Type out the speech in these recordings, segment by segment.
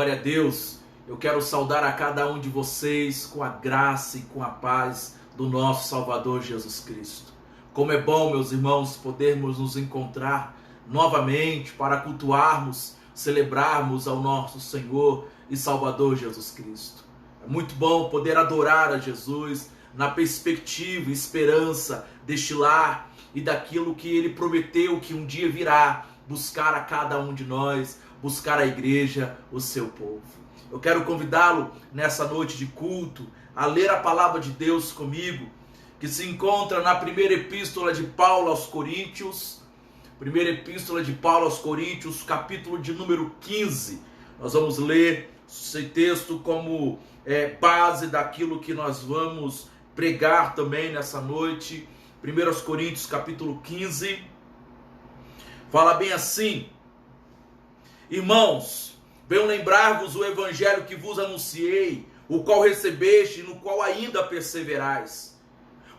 Glória a Deus. Eu quero saudar a cada um de vocês com a graça e com a paz do nosso Salvador Jesus Cristo. Como é bom, meus irmãos, podermos nos encontrar novamente para cultuarmos, celebrarmos ao nosso Senhor e Salvador Jesus Cristo. É muito bom poder adorar a Jesus na perspectiva e esperança deste lar e daquilo que Ele prometeu que um dia virá buscar a cada um de nós, buscar a igreja, o seu povo. Eu quero convidá-lo nessa noite de culto a ler a palavra de Deus comigo, que se encontra na primeira epístola de Paulo aos Coríntios, capítulo de número 15. Nós vamos ler esse texto como base daquilo que nós vamos pregar também nessa noite. 1 Coríntios capítulo 15, fala bem assim: irmãos, venho lembrar-vos o evangelho que vos anunciei, o qual recebeste, no qual ainda perseverais.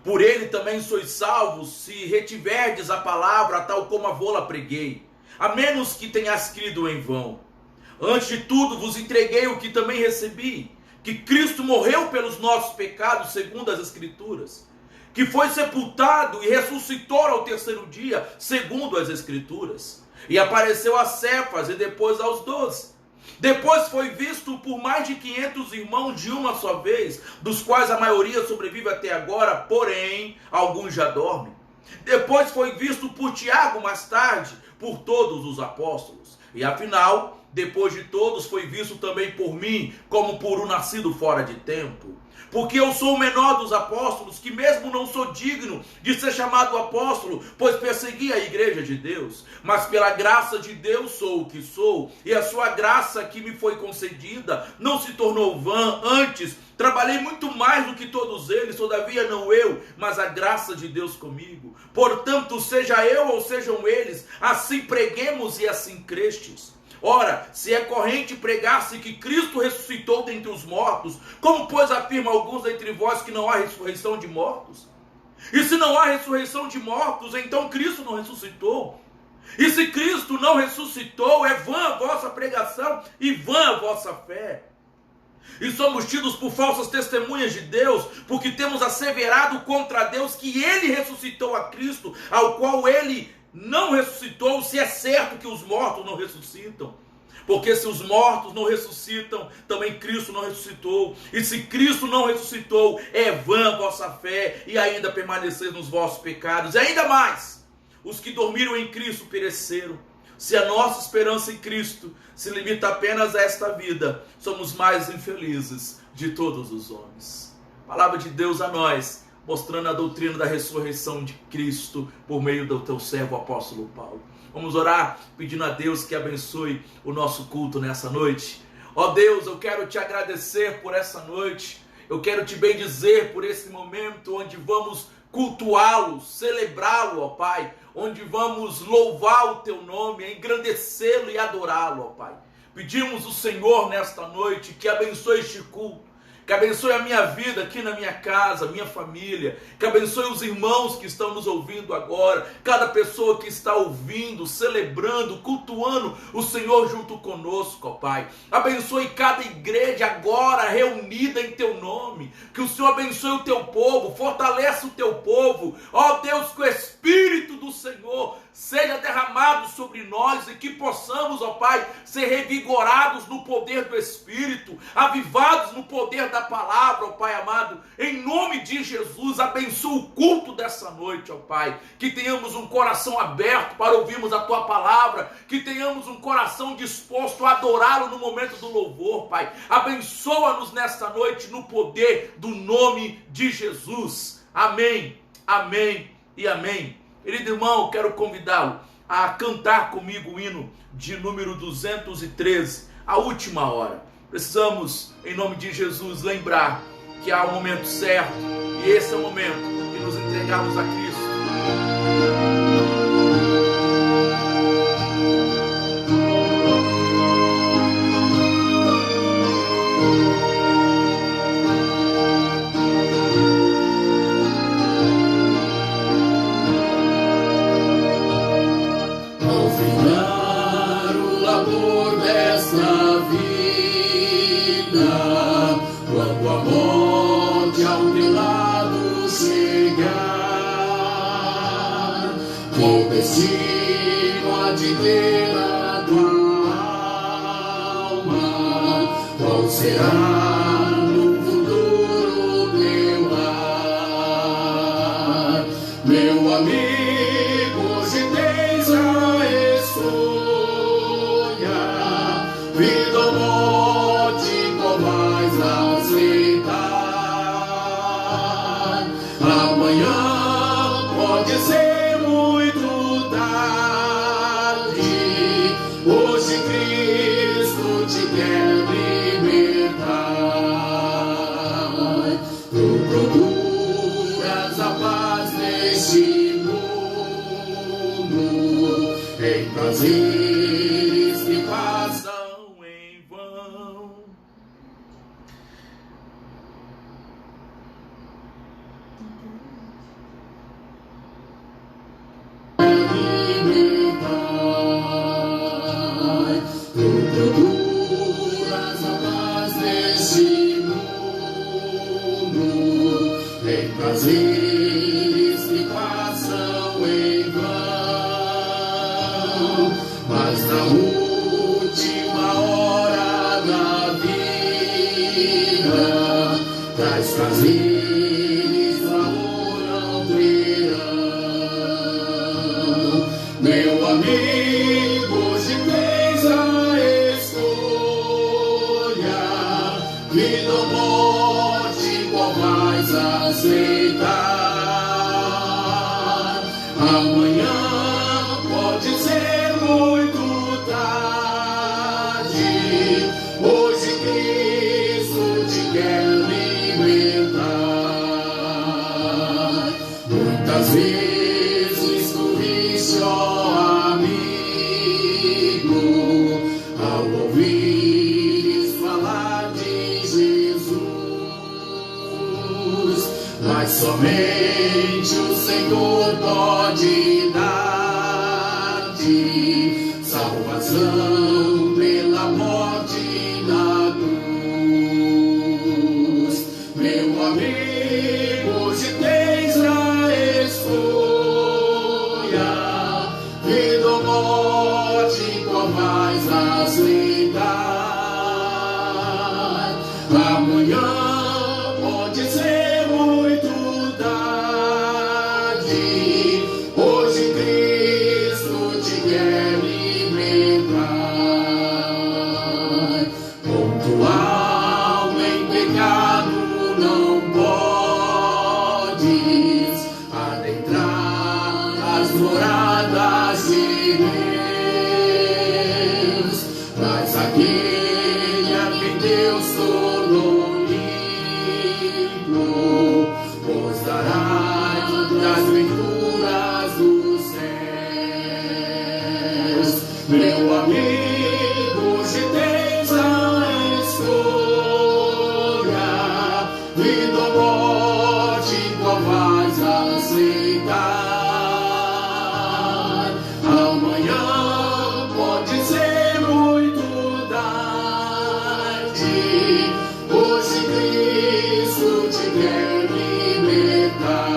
Por ele também sois salvos, se retiverdes a palavra tal como a vô-la preguei, a menos que tenhas crido em vão. Antes de tudo vos entreguei o que também recebi, que Cristo morreu pelos nossos pecados, segundo as Escrituras, que foi sepultado e ressuscitou ao terceiro dia, segundo as Escrituras, e apareceu a Cefas e depois aos 12. Depois foi visto por mais de 500 irmãos de uma só vez, dos quais a maioria sobrevive até agora, porém alguns já dormem. Depois foi visto por Tiago mais tarde, por todos os apóstolos. E afinal, depois de todos, foi visto também por mim, como por um nascido fora de tempo. Porque eu sou o menor dos apóstolos, que mesmo não sou digno de ser chamado apóstolo, pois persegui a igreja de Deus. Mas pela graça de Deus sou o que sou, e a sua graça que me foi concedida não se tornou vã. Antes, trabalhei muito mais do que todos eles, todavia não eu, mas a graça de Deus comigo. Portanto, seja eu ou sejam eles, assim preguemos e assim crestes. Ora, se é corrente pregar-se que Cristo ressuscitou dentre os mortos, como pois afirma alguns entre vós que não há ressurreição de mortos? E se não há ressurreição de mortos, então Cristo não ressuscitou. E se Cristo não ressuscitou, é vã a vossa pregação e vã a vossa fé. E somos tidos por falsas testemunhas de Deus, porque temos asseverado contra Deus que Ele ressuscitou a Cristo, ao qual Ele não ressuscitou, se é certo que os mortos não ressuscitam. Porque se os mortos não ressuscitam, também Cristo não ressuscitou. E se Cristo não ressuscitou, é vã a vossa fé, e ainda permaneceis nos vossos pecados. E ainda mais, os que dormiram em Cristo pereceram. Se a nossa esperança em Cristo se limita apenas a esta vida, somos mais infelizes de todos os homens. Palavra de Deus a nós, mostrando a doutrina da ressurreição de Cristo por meio do teu servo apóstolo Paulo. Vamos orar pedindo a Deus que abençoe o nosso culto nessa noite. Ó Deus, eu quero te agradecer por essa noite. Eu quero te bendizer por esse momento onde vamos cultuá-lo, celebrá-lo, ó Pai. Onde vamos louvar o teu nome, engrandecê-lo e adorá-lo, ó Pai. Pedimos ao Senhor nesta noite que abençoe este culto, que abençoe a minha vida aqui na minha casa, minha família, que abençoe os irmãos que estão nos ouvindo agora, cada pessoa que está ouvindo, celebrando, cultuando o Senhor junto conosco, ó Pai. Abençoe cada igreja agora reunida em teu nome, que o Senhor abençoe o teu povo, fortaleça o teu povo, ó Deus, que o Espírito do Senhor seja derramado sobre nós e que possamos, ó Pai, ser revigorados no poder do Espírito, avivados no poder da palavra, ó Pai amado, em nome de Jesus. Abençoa o culto dessa noite, ó Pai, que tenhamos um coração aberto para ouvirmos a Tua palavra, que tenhamos um coração disposto a adorá-lo no momento do louvor, Pai. Abençoa-nos nesta noite no poder do nome de Jesus. Amém, amém e amém. Querido irmão, quero convidá-lo a cantar comigo o hino de número 213, a última hora. Precisamos, em nome de Jesus, lembrar que há um momento certo, e esse é o momento de nos entregarmos a Cristo. Destino há de ter a tua alma, qual será no futuro teu lar? Meu amigo, hoje tens a escolha, vida ou morte, qual vais aceitar? Amanhã pode ser hoje Cristo te quer libertar. Tu procura deste mundo, em prazeres que passam em vão. Procuras a paz deste mundo, em prazeres que passam em vão, mas na última hora da vida traz prazeres, valor não terão. Meu amigo, hoje fez a escolha, vida ou morte, qual vais aceitar? Amanhã pode ser muito tarde, hoje Cristo te quer libertar. Muitas vezes corriste, ó amigo, ao ouvires falar de Jesus, mas somente o Senhor pode dar-te salvação pela morte na cruz. Meu amigo, hoje tens a escolha, vida ou morte, qual vais aceitar? Amanhã pode ser muito tarde, hoje Cristo te quer libertar. Com tua alma em pecado não podes adentrar as moradas de Deus, mas aquele a quem Deus tornou limpo, vos dará das venturas dos céus. Meu amigo, hoje tens a escolha, vida ou morte, qual vais aceitar? Amanhã pode ser muito tarde, hoje Cristo te quer libertar.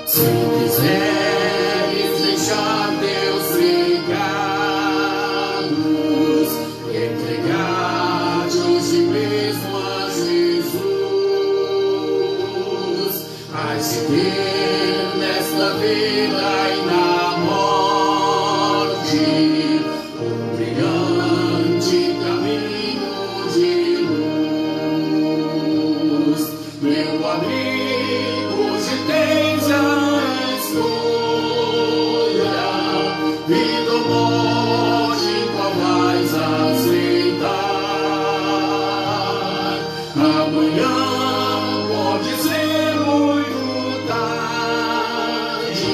Se quiseres deixar teus pecados, entregar-te hoje mesmo a Jesus, hás de ter nesta vida e na morte um brilhante caminho de luz. Meu amigo, hoje tens a escolha, vida ou morte, qual vais aceitar? Amanhã pode ser muito tarde,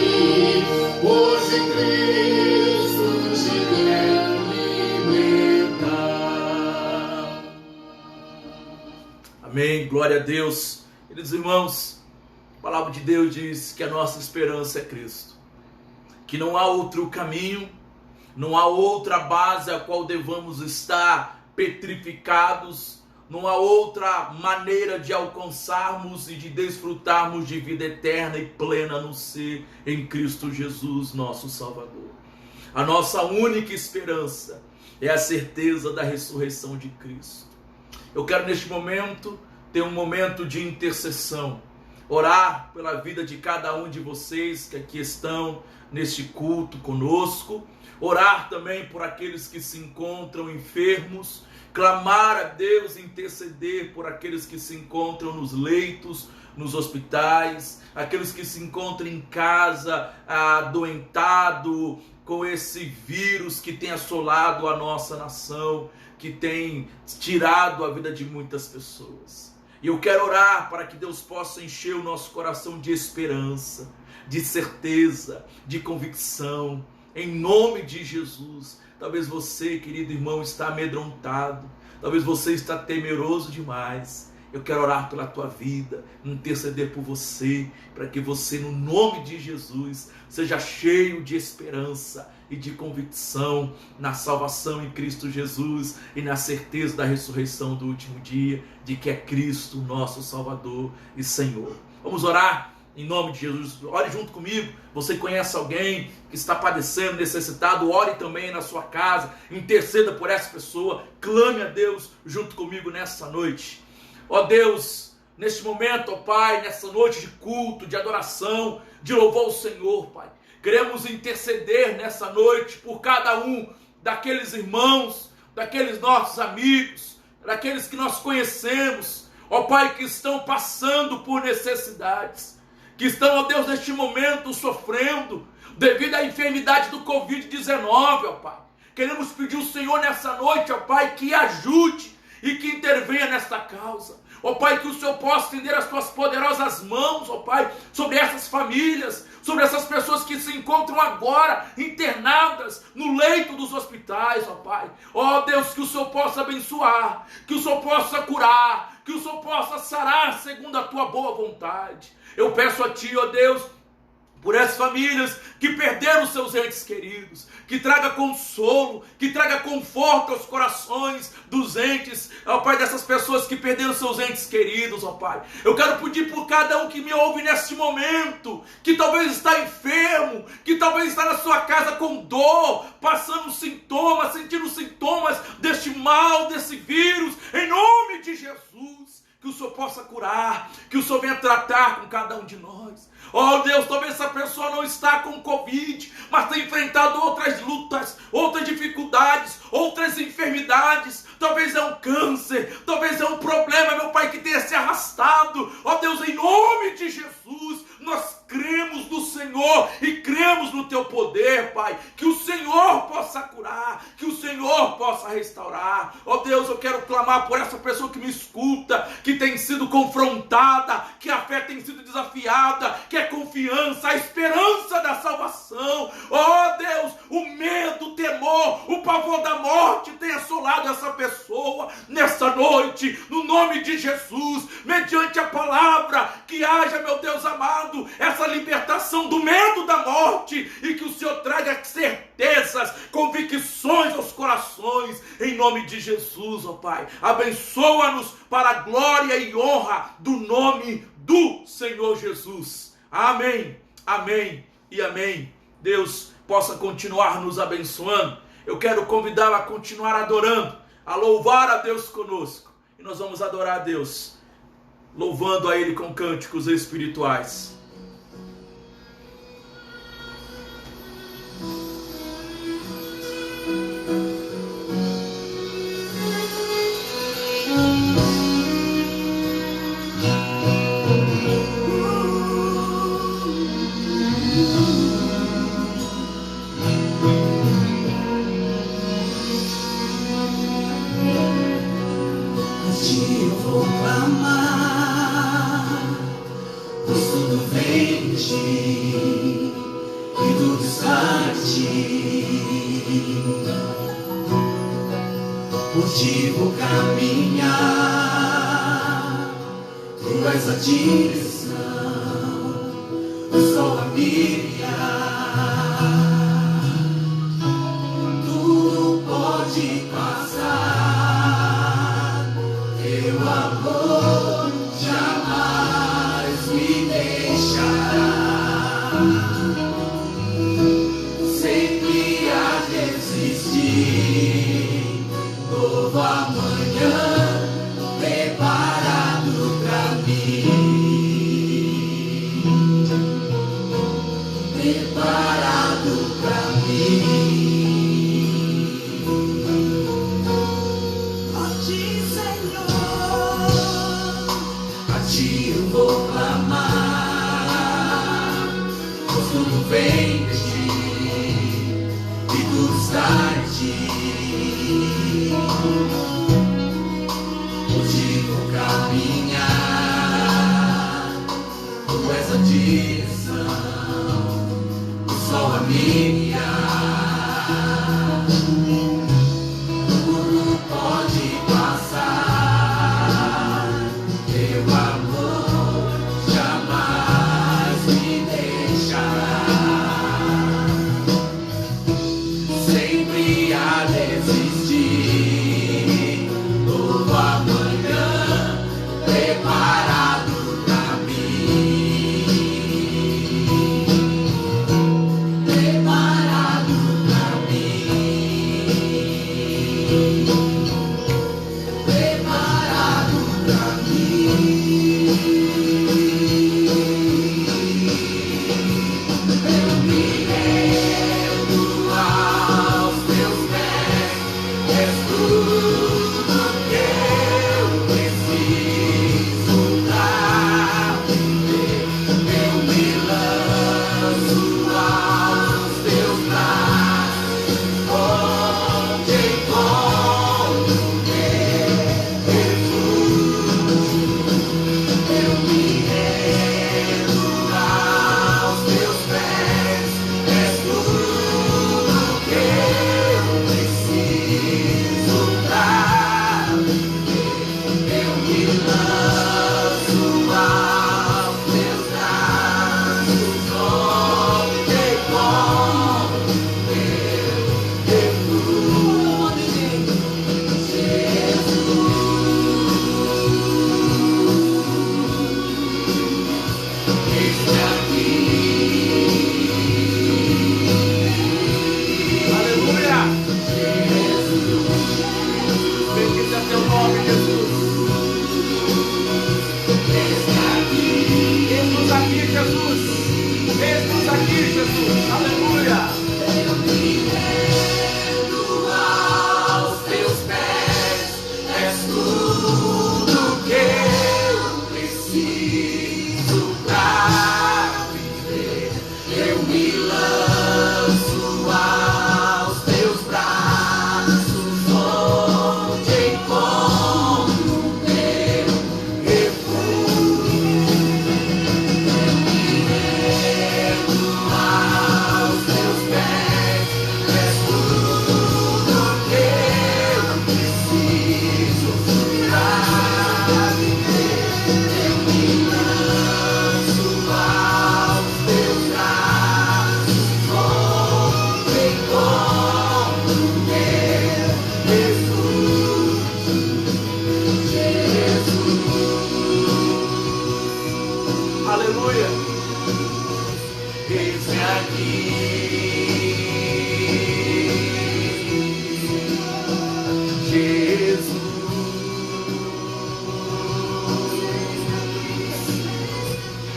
hoje Cristo te quer libertar. Amém, glória a Deus. Queridos irmãos, a palavra de Deus diz que a nossa esperança é Cristo, que não há outro caminho, não há outra base a qual devamos estar petrificados, não há outra maneira de alcançarmos e de desfrutarmos de vida eterna e plena a não ser em Cristo Jesus, nosso Salvador. A nossa única esperança é a certeza da ressurreição de Cristo. Eu quero neste momento ter um momento de intercessão, orar pela vida de cada um de vocês que aqui estão neste culto conosco, orar também por aqueles que se encontram enfermos, clamar a Deus, interceder por aqueles que se encontram nos leitos, nos hospitais, aqueles que se encontram em casa adoentado com esse vírus que tem assolado a nossa nação, que tem tirado a vida de muitas pessoas. E eu quero orar para que Deus possa encher o nosso coração de esperança, de certeza, de convicção, em nome de Jesus. Talvez você, querido irmão, está amedrontado, talvez você está temeroso demais. Eu quero orar pela tua vida, interceder por você, para que você, no nome de Jesus, seja cheio de esperança e de convicção na salvação em Cristo Jesus e na certeza da ressurreição do último dia, de que é Cristo nosso Salvador e Senhor. Vamos orar em nome de Jesus. Ore junto comigo. Você conhece alguém que está padecendo, necessitado? Ore também na sua casa, interceda por essa pessoa, clame a Deus junto comigo nessa noite. Ó Deus, neste momento, ó Pai, nessa noite de culto, de adoração, de louvor ao Senhor, Pai, queremos interceder nessa noite por cada um daqueles irmãos, daqueles nossos amigos, daqueles que nós conhecemos, ó Pai, que estão passando por necessidades, que estão, ó Deus, neste momento sofrendo devido à enfermidade do Covid-19, ó Pai. Queremos pedir ao Senhor nessa noite, ó Pai, que ajude e que intervenha nesta causa. Ó Pai, que o Senhor possa estender as tuas poderosas mãos, ó Pai, sobre essas famílias, sobre essas pessoas que se encontram agora internadas no leito dos hospitais, ó Pai. Ó Deus, que o Senhor possa abençoar, que o Senhor possa curar, que o Senhor possa sarar segundo a tua boa vontade. Eu peço a Ti, ó Deus, por essas famílias que perderam seus entes queridos, que traga consolo, que traga conforto aos corações dos entes, ó Pai, dessas pessoas que perderam seus entes queridos, ó Pai. Eu quero pedir por cada um que me ouve neste momento, que talvez está enfermo, que talvez está na sua casa com dor, passando sintomas, sentindo sintomas deste mal, desse vírus, em nome de Jesus, que o Senhor possa curar, que o Senhor venha tratar com cada um de nós. Oh Deus, talvez essa pessoa não está com Covid, mas tem enfrentado outras lutas, outras dificuldades, outras enfermidades. Talvez é um câncer, talvez é um problema, meu Pai, que tenha se arrastado. Oh Deus, em nome de Jesus, nós cremos no Senhor e cremos no Teu poder, Pai. Que o Senhor possa curar, que o Senhor possa restaurar. Oh Deus, eu quero clamar por essa pessoa que me escuta, que tem sido confrontada, que a fé tem sido desafiada, que a confiança, a esperança da salvação. Oh Deus, o medo, o temor, o pavor da morte tem assolado essa pessoa nessa noite, no nome de Jesus, mediante a palavra, que haja, meu Deus amado, essa libertação do medo da morte e que o Senhor traga certezas, convicções aos corações, em nome de Jesus, ó Pai. Abençoa-nos para a glória e honra do nome do Senhor Jesus. Amém, amém e amém. Deus possa continuar nos abençoando. Eu quero convidá-lo a continuar adorando, a louvar a Deus conosco. E nós vamos adorar a Deus, louvando a Ele com cânticos espirituais. Por ti vou caminhar, tu és a direção, o sol a brilhar, tudo pode passar, teu amor jamais me deixará, sempre há de existir novo amanhã preparado pra mim, preparado pra mim. A ti, Senhor, a ti eu vou clamar.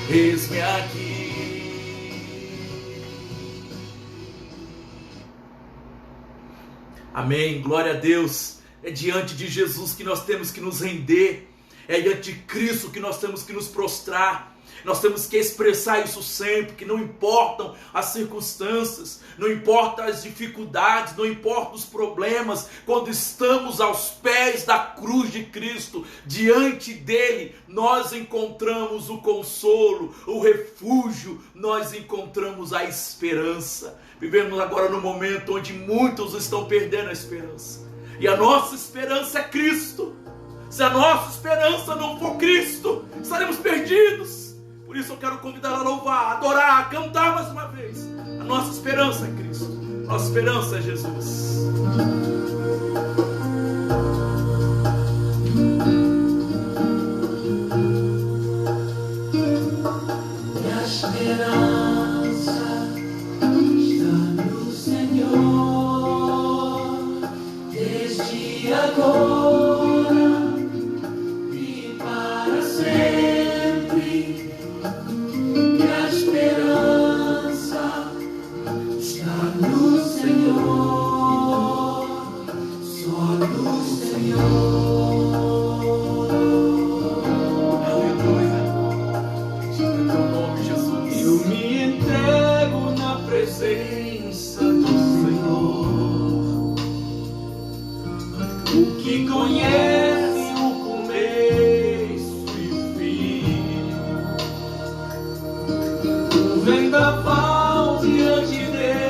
Eis-me aqui. Amém, glória a Deus. É diante de Jesus que nós temos que nos render. É diante de Cristo que nós temos que nos prostrar. Nós temos que expressar isso sempre, que não importam as circunstâncias, não importam as dificuldades, não importam os problemas, quando estamos aos pés da cruz de Cristo, diante dele, nós encontramos o consolo, o refúgio, nós encontramos a esperança. Vivemos agora num momento onde muitos estão perdendo a esperança, e a nossa esperança é Cristo. Se a nossa esperança não for Cristo, estaremos perdidos. Por isso eu quero convidar a louvar, a adorar, a cantar mais uma vez. A nossa esperança é Cristo. Nossa esperança é Jesus. Minha esperança está no Senhor, desde agora e para sempre. Minha esperança está no Senhor, só no Senhor. Presença do Senhor, o que conhece o começo e o fim, o vendaval diante dele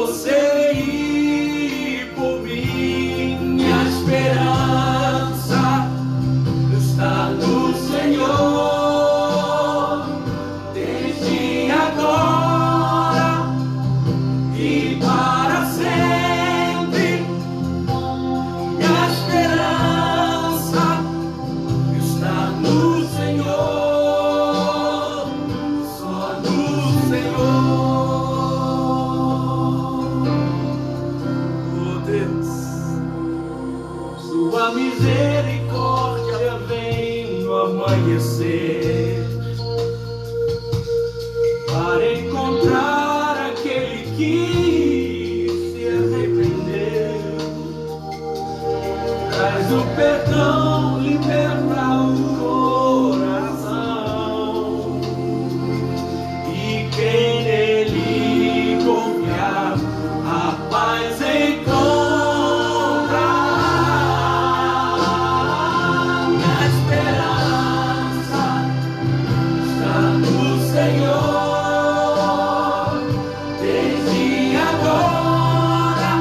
você ir por mim. Minha esperança está no Senhor, desde agora e para sempre. Minha esperança está no Senhor, só no Senhor. Oh Deus, sua misericórdia vem no amanhecer para encontrar aquele que se arrependeu. Traz o perdão, liberta o coração, e quem nele confiar, a paz encontra. Minha esperança está no Senhor, desde agora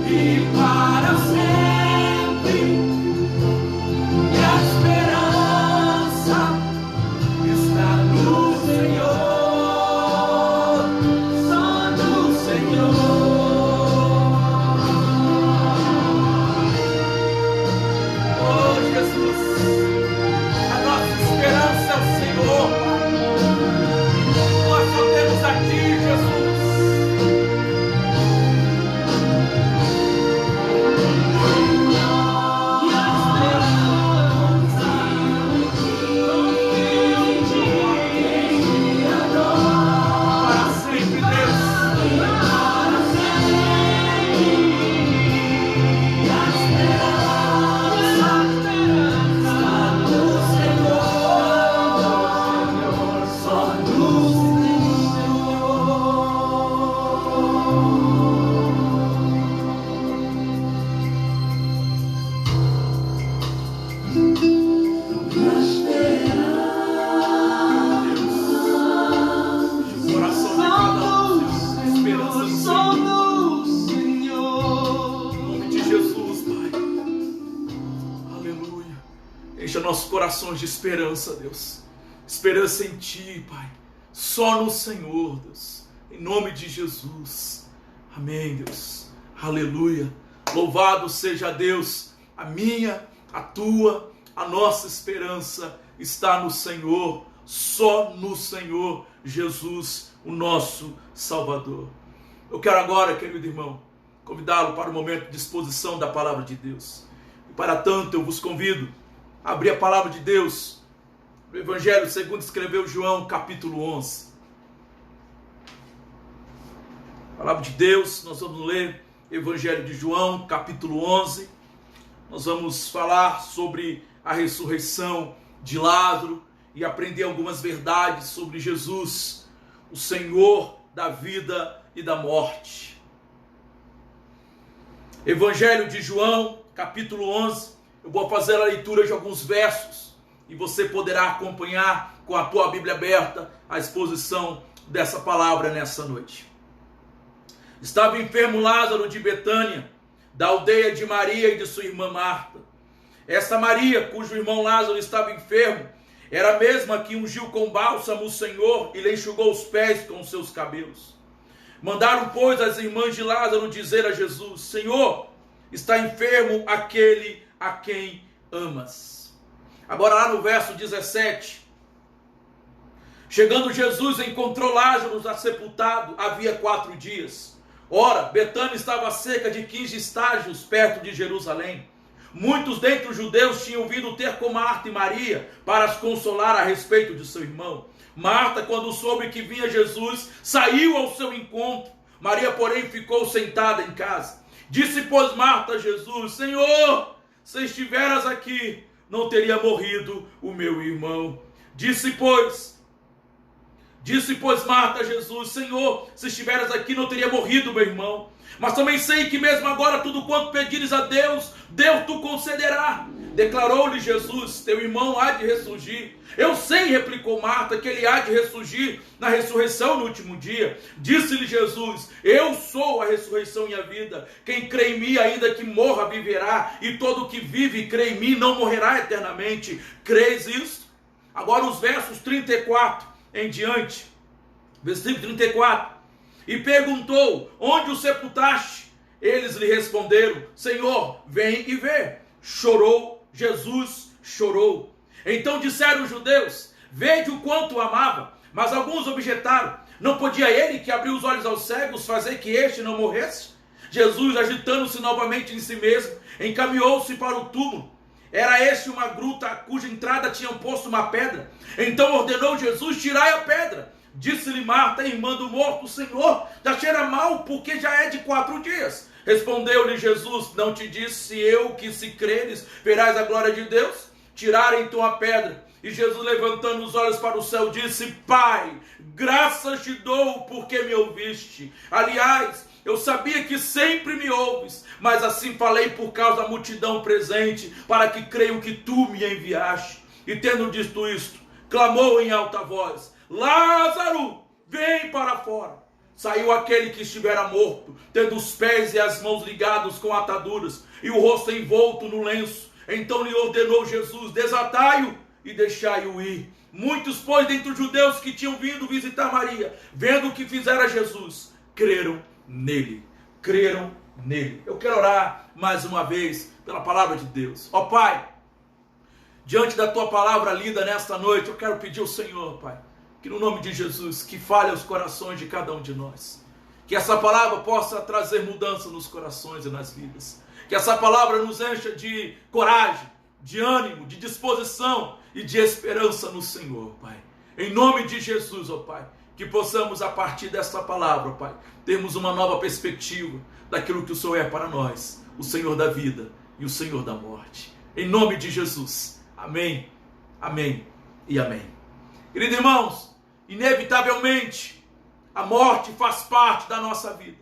e para sempre. Minha esperança está no Senhor, só no Senhor. Oh Jesus, a nossa esperança é o Senhor, Pai. Nós só temos a Ti, Jesus. Para sempre, Deus. Só no coração de cada um, Deus. Esperança no Senhor. Em nome de Jesus, Pai. Aleluia. Encha nossos corações de esperança, Deus. Esperança em Ti, Pai. Só no Senhor, Deus. Em nome de Jesus. Amém, Deus. Aleluia. Louvado seja Deus. A minha, a tua, a nossa esperança está no Senhor. Só no Senhor Jesus, o nosso Salvador. Eu quero agora, querido irmão, convidá-lo para o momento de exposição da palavra de Deus. E para tanto eu vos convido a abrir a palavra de Deus no Evangelho segundo escreveu João, capítulo 11. Palavra de Deus, nós vamos ler Evangelho de João, capítulo 11. Nós vamos falar sobre a ressurreição de Lázaro e aprender algumas verdades sobre Jesus, o Senhor da vida e da morte. Evangelho de João, capítulo 11. Eu vou fazer a leitura de alguns versos e você poderá acompanhar com a tua Bíblia aberta a exposição dessa palavra nessa noite. Estava enfermo Lázaro de Betânia, da aldeia de Maria e de sua irmã Marta. Esta Maria, cujo irmão Lázaro estava enfermo, era a mesma que ungiu com bálsamo o Senhor e lhe enxugou os pés com os seus cabelos. Mandaram, pois, as irmãs de Lázaro dizer a Jesus: Senhor, está enfermo aquele a quem amas. Agora lá no verso 17. Chegando Jesus, encontrou Lázaro sepultado havia 4 dias. Ora, Betânia estava a cerca de 15 estágios perto de Jerusalém. Muitos dentre os judeus tinham vindo ter com Marta e Maria para as consolar a respeito de seu irmão. Marta, quando soube que vinha Jesus, saiu ao seu encontro. Maria, porém, ficou sentada em casa. Disse, pois, Marta a Jesus: Senhor, se estiveras aqui, não teria morrido o meu irmão. Disse, pois, Marta a Jesus: Senhor, se estiveras aqui, não teria morrido o meu irmão. Mas também sei que mesmo agora tudo quanto pedires a Deus, Deus tu concederá. Declarou-lhe Jesus: teu irmão há de ressurgir. Eu sei, replicou Marta, que ele há de ressurgir na ressurreição no último dia. Disse-lhe Jesus: eu sou a ressurreição e a vida. Quem crê em mim, ainda que morra, viverá. E todo que vive e crê em mim não morrerá eternamente. Crês isto? Agora os versos 34 em diante. Versículo 34. E perguntou: onde o sepultaste? Eles lhe responderam: Senhor, vem e vê. Chorou, Jesus chorou. Então disseram os judeus: vede o quanto o amava. Mas alguns objetaram: não podia ele, que abriu os olhos aos cegos, fazer que este não morresse? Jesus, agitando-se novamente em si mesmo, encaminhou-se para o túmulo. Era este uma gruta, cuja entrada tinham posto uma pedra. Então ordenou Jesus: tirai a pedra. Disse-lhe Marta, irmã do morto: Senhor, já cheira mal, porque já é de 4 dias. Respondeu-lhe Jesus: não te disse eu que, se creres, verás a glória de Deus? Tiraram então a pedra. E Jesus, levantando os olhos para o céu, disse: Pai, graças te dou porque me ouviste. Aliás, eu sabia que sempre me ouves, mas assim falei por causa da multidão presente, para que creiam que tu me enviaste. E tendo dito isto, clamou em alta voz: Lázaro, vem para fora. Saiu aquele que estivera morto, tendo os pés e as mãos ligados com ataduras, e o rosto envolto no lenço. Então lhe ordenou Jesus: desatai-o e deixai-o ir. Muitos, pois, dentre os judeus que tinham vindo visitar Maria, vendo o que fizera Jesus, creram nele. Creram nele. Eu quero orar mais uma vez pela palavra de Deus. Ó Pai, diante da tua palavra lida nesta noite, eu quero pedir ao Senhor, Pai, que no nome de Jesus, que fale aos corações de cada um de nós. Que essa palavra possa trazer mudança nos corações e nas vidas. Que essa palavra nos encha de coragem, de ânimo, de disposição e de esperança no Senhor, Pai. Em nome de Jesus, ó Pai, que possamos, a partir desta palavra, Pai, termos uma nova perspectiva daquilo que o Senhor é para nós, o Senhor da vida e o Senhor da morte. Em nome de Jesus. Amém, amém e amém. Queridos irmãos, inevitavelmente, a morte faz parte da nossa vida,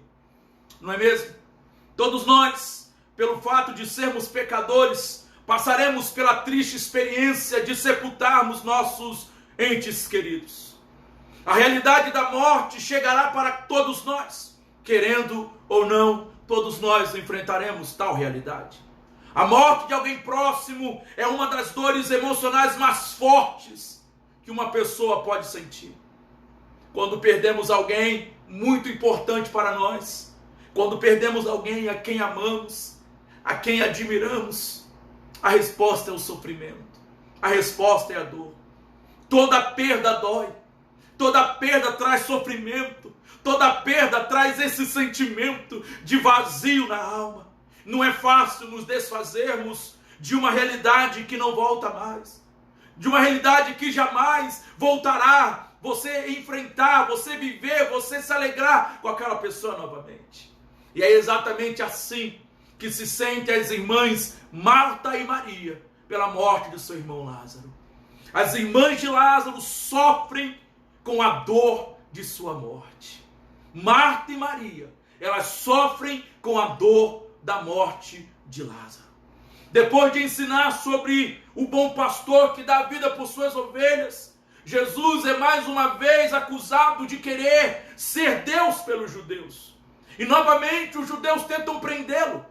não é mesmo? Todos nós, pelo fato de sermos pecadores, passaremos pela triste experiência de sepultarmos nossos entes queridos. A realidade da morte chegará para todos nós, querendo ou não, todos nós enfrentaremos tal realidade. A morte de alguém próximo é uma das dores emocionais mais fortes que uma pessoa pode sentir. Quando perdemos alguém muito importante para nós, quando perdemos alguém a quem amamos, a quem admiramos, a resposta é o sofrimento, a resposta é a dor. Toda perda dói, toda perda traz sofrimento, toda perda traz esse sentimento de vazio na alma. Não é fácil nos desfazermos de uma realidade que não volta mais, de uma realidade que jamais voltará. Você enfrentar, você viver, você se alegrar com aquela pessoa novamente. E é exatamente assim que se sentem as irmãs Marta e Maria pela morte de seu irmão Lázaro. As irmãs de Lázaro sofrem com a dor de sua morte. Marta e Maria, elas sofrem com a dor da morte de Lázaro. Depois de ensinar sobre o bom pastor que dá vida por suas ovelhas, Jesus é mais uma vez acusado de querer ser Deus pelos judeus. E novamente os judeus tentam prendê-lo.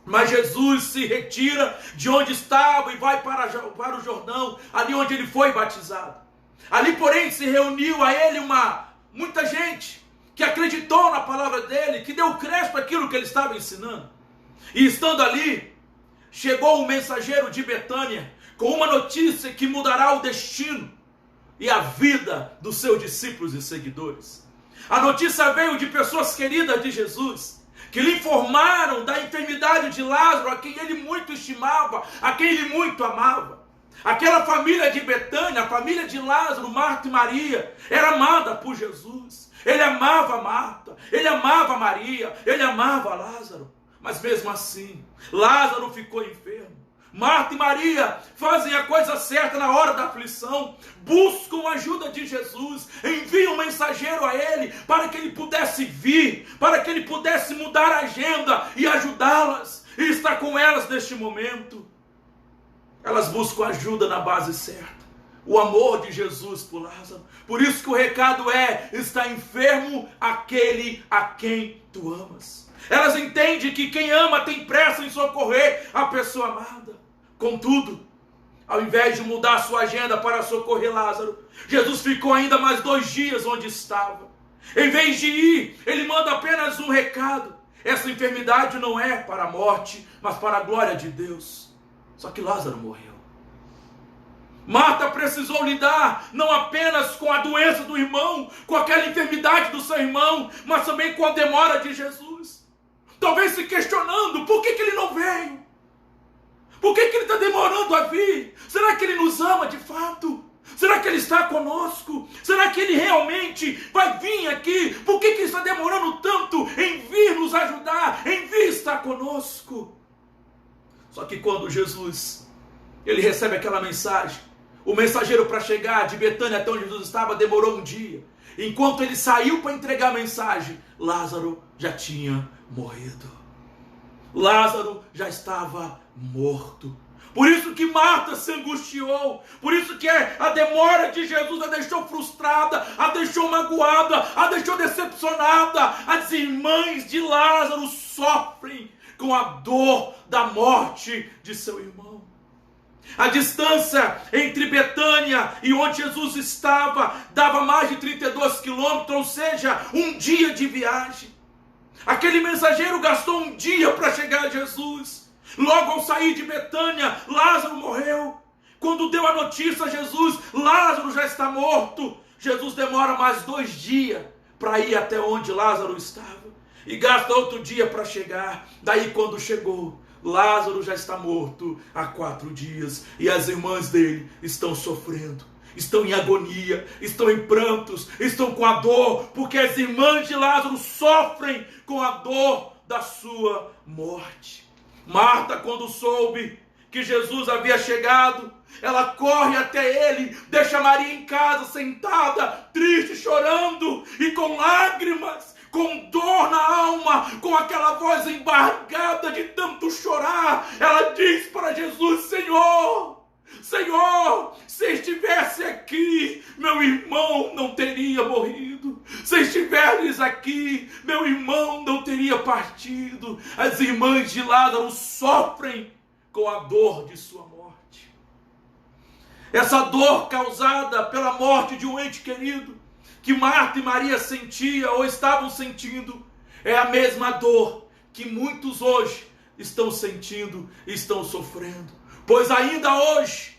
Mas Jesus se retira de onde estava e vai para o Jordão, ali onde ele foi batizado. Ali, porém, se reuniu a ele muita gente que acreditou na palavra dele, que deu crédito àquilo que ele estava ensinando. E estando ali, chegou um mensageiro de Betânia com uma notícia que mudará o destino e a vida dos seus discípulos e seguidores. A notícia veio de pessoas queridas de Jesus, que lhe informaram da enfermidade de Lázaro, a quem ele muito estimava, a quem ele muito amava. Aquela família de Betânia, a família de Lázaro, Marta e Maria, era amada por Jesus. Ele amava Marta, ele amava Maria, ele amava Lázaro. Mas mesmo assim, Lázaro ficou enfermo. Marta e Maria fazem a coisa certa na hora da aflição, buscam a ajuda de Jesus, enviam um mensageiro a ele para que ele pudesse vir, para que ele pudesse mudar a agenda e ajudá-las, e estar com elas neste momento. elas buscam ajuda na base certa. O amor de Jesus por Lázaro. Por isso que o recado é: está enfermo aquele a quem tu amas. Elas entendem que quem ama tem pressa em socorrer a pessoa amada. Contudo, ao invés de mudar sua agenda para socorrer Lázaro, Jesus ficou ainda mais 2 dias onde estava. Em vez de ir, ele manda apenas um recado: essa enfermidade não é para a morte, mas para a glória de Deus. Só que Lázaro morreu. Marta precisou lidar não apenas com a doença do irmão, com aquela enfermidade do seu irmão, mas também com a demora de Jesus. Talvez se questionando: por que ele não veio? Por que ele está demorando a vir? Será que ele nos ama de fato? Será que ele está conosco? Será que ele realmente vai vir aqui? Por que ele está demorando tanto em vir nos ajudar, em vir estar conosco? Só que quando Jesus, ele recebe aquela mensagem, o mensageiro para chegar de Betânia até onde Jesus estava demorou 1 dia. Enquanto ele saiu para entregar a mensagem, Lázaro já tinha morrido. Lázaro já estava morto. Por isso que Marta se angustiou. Por isso que a demora de Jesus a deixou frustrada, a deixou magoada, a deixou decepcionada. As irmãs de Lázaro sofrem com a dor da morte de seu irmão. A distância entre Betânia e onde Jesus estava dava mais de 32 quilômetros, ou seja, 1 dia de viagem. Aquele mensageiro gastou 1 dia para chegar a Jesus. Logo ao sair de Betânia, Lázaro morreu. Quando deu a notícia a Jesus: Lázaro já está morto, Jesus demora mais 2 dias para ir até onde Lázaro estava. E gasta outro dia para chegar. Daí quando chegou, Lázaro já está morto há 4 dias. E as irmãs dele estão sofrendo, estão em agonia, estão em prantos, estão com a dor, porque as irmãs de Lázaro sofrem com a dor da sua morte. Marta, quando soube que Jesus havia chegado, ela corre até ele, deixa Maria em casa, sentada, triste, chorando e com lágrimas, com dor na alma, com aquela voz embargada de tanto chorar. Ela diz para Jesus: Senhor, se estivesse aqui, meu irmão não teria morrido. Se estiveres aqui, meu irmão não teria partido. As irmãs de Lázaro sofrem com a dor de sua morte. Essa dor causada pela morte de um ente querido, que Marta e Maria sentiam ou estavam sentindo, é a mesma dor que muitos hoje estão sentindo e estão sofrendo. Pois ainda hoje,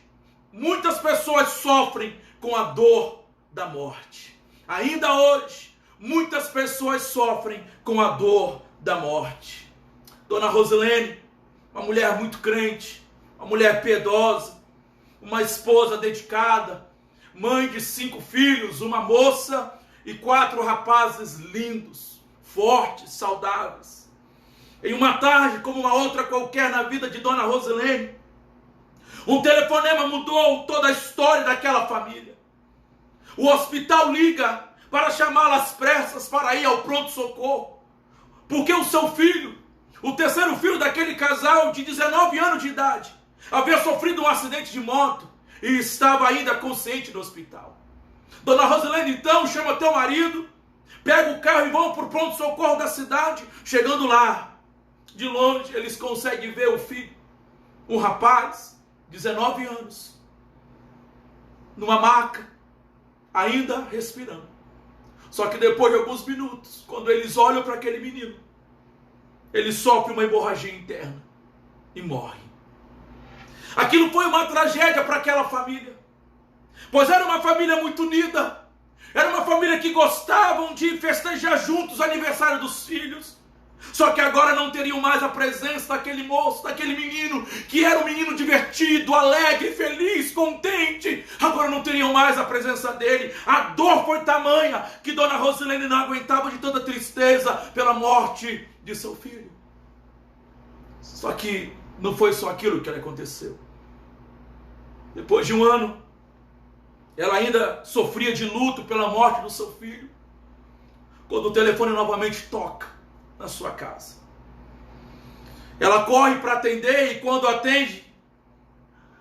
muitas pessoas sofrem com a dor da morte. Ainda hoje, muitas pessoas sofrem com a dor da morte. Dona Rosilene, uma mulher muito crente, uma mulher piedosa, uma esposa dedicada, mãe de 5 filhos, uma moça e 4 rapazes lindos, fortes, saudáveis. Em uma tarde, como uma outra qualquer na vida de Dona Rosilene, um telefonema mudou toda a história daquela família. O hospital liga para chamá-la às pressas para ir ao pronto-socorro, porque o seu filho, o terceiro filho daquele casal de 19 anos de idade, havia sofrido um acidente de moto e estava ainda consciente no hospital. Dona Rosilene então chama teu marido, pega o carro e vão para o pronto-socorro da cidade. Chegando lá, de longe, eles conseguem ver o filho, um rapaz, 19 anos, numa maca, ainda respirando. Só que depois de alguns minutos, quando eles olham para aquele menino, ele sofre uma hemorragia interna e morre. Aquilo foi uma tragédia para aquela família, pois era uma família muito unida, era uma família que gostavam de festejar juntos o aniversário dos filhos. Só que agora não teriam mais a presença daquele moço, daquele menino, que era um menino divertido, alegre, feliz, contente. Agora não teriam mais a presença dele. A dor foi tamanha que Dona Rosilene não aguentava de tanta tristeza pela morte de seu filho. Só que não foi só aquilo que aconteceu. Depois de 1 ano, ela ainda sofria de luto pela morte do seu filho, quando o telefone novamente toca na sua casa. Ela corre para atender e quando atende,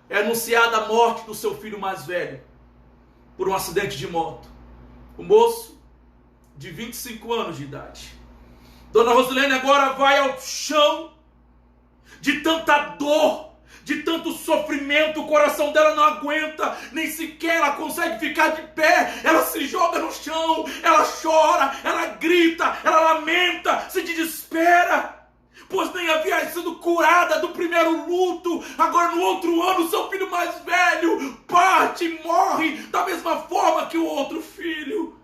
é anunciada a morte do seu filho mais velho por um acidente de moto. O moço de 25 anos de idade. Dona Rosilene agora vai ao chão de tanta dor, de tanto sofrimento, o coração dela não aguenta, nem sequer ela consegue ficar de pé, ela se joga no chão, ela chora, ela grita, ela lamenta, se desespera, pois nem havia sido curada do primeiro luto. Agora no outro ano, seu filho mais velho parte e morre da mesma forma que o outro filho.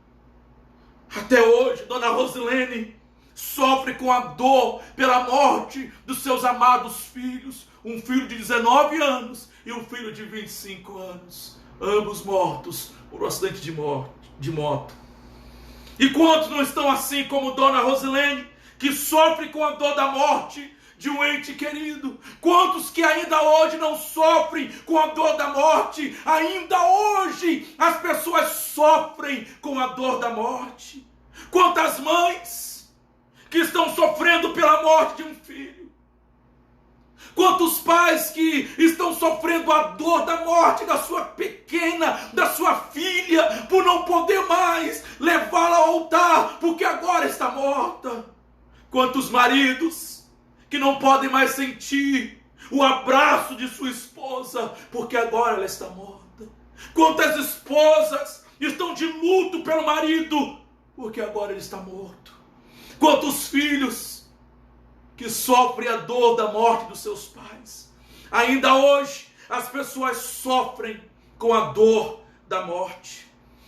Até hoje, Dona Rosilene sofre com a dor pela morte dos seus amados filhos, um filho de 19 anos e um filho de 25 anos, ambos mortos por um acidente de moto. E quantos não estão assim como Dona Rosilene, que sofre com a dor da morte de um ente querido? Quantos que ainda hoje não sofrem com a dor da morte? Ainda hoje as pessoas sofrem com a dor da morte. Quantas mães que estão sofrendo pela morte de um filho? Quantos pais que estão sofrendo a dor da morte da sua pequena, da sua filha, por não poder mais levá-la ao altar, porque agora está morta? Quantos maridos que não podem mais sentir o abraço de sua esposa, porque agora ela está morta? Quantas esposas estão de luto pelo marido, porque agora ele está morto? Quantos filhos que sofrem a dor da morte dos seus pais? Ainda hoje as pessoas sofrem com a dor da morte.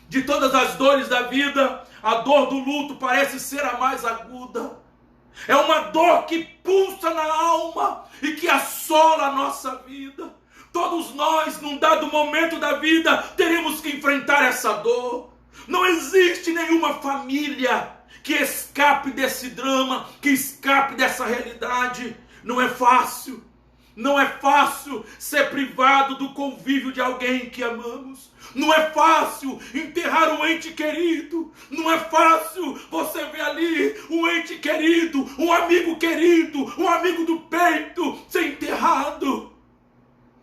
De todas as dores da vida, a dor do luto parece ser a mais aguda. É uma dor que pulsa na alma e que assola a nossa vida. Todos nós, num dado momento da vida, teremos que enfrentar essa dor. Não existe nenhuma família que escape desse drama, que escape dessa realidade. Não é fácil. Não é fácil ser privado do convívio de alguém que amamos. Não é fácil enterrar um ente querido. Não é fácil você ver ali um ente querido, um amigo querido, um amigo do peito ser enterrado.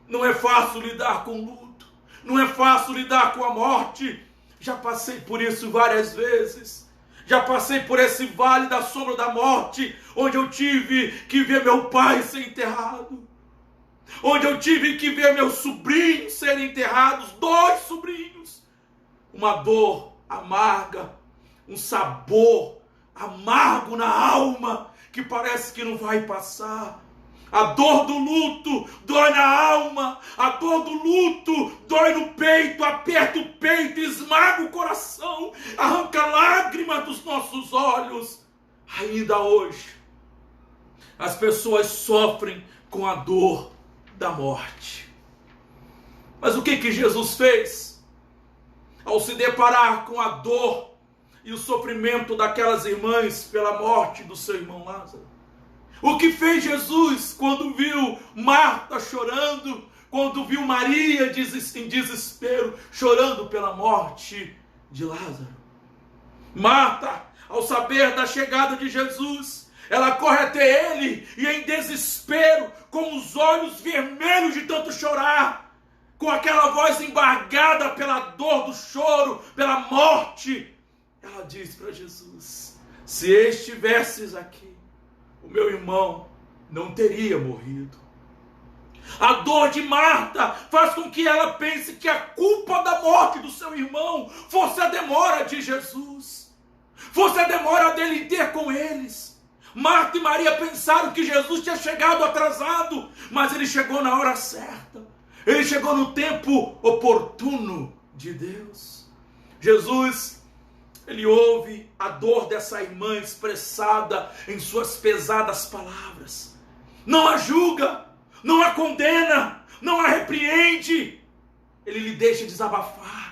Não é fácil lidar com o luto. Não é fácil lidar com a morte. Já passei por isso várias vezes. Já passei por esse vale da sombra da morte, onde eu tive que ver meu pai ser enterrado. Onde eu tive que ver meus sobrinhos serem enterrados, 2 sobrinhos. Uma dor amarga, um sabor amargo na alma, que parece que não vai passar. A dor do luto dói na alma, a dor do luto dói no peito, aperta o peito, esmaga o coração, arranca lágrimas dos nossos olhos. Ainda hoje, as pessoas sofrem com a dor da morte. Mas o que Jesus fez? Ao se deparar com a dor e o sofrimento daquelas irmãs pela morte do seu irmão Lázaro. O que fez Jesus quando viu Marta chorando, quando viu Maria em desespero, chorando pela morte de Lázaro? Marta, ao saber da chegada de Jesus, ela corre até ele e em desespero, com os olhos vermelhos de tanto chorar, com aquela voz embargada pela dor do choro, pela morte, ela diz para Jesus: se estivesses aqui, o meu irmão não teria morrido. A dor de Marta faz com que ela pense que a culpa da morte do seu irmão fosse a demora de Jesus, fosse a demora dele ter com eles. Marta e Maria pensaram que Jesus tinha chegado atrasado, mas ele chegou na hora certa. Ele chegou no tempo oportuno de Deus. Jesus, ele ouve a dor dessa irmã expressada em suas pesadas palavras. Não a julga, não a condena, não a repreende. Ele lhe deixa desabafar.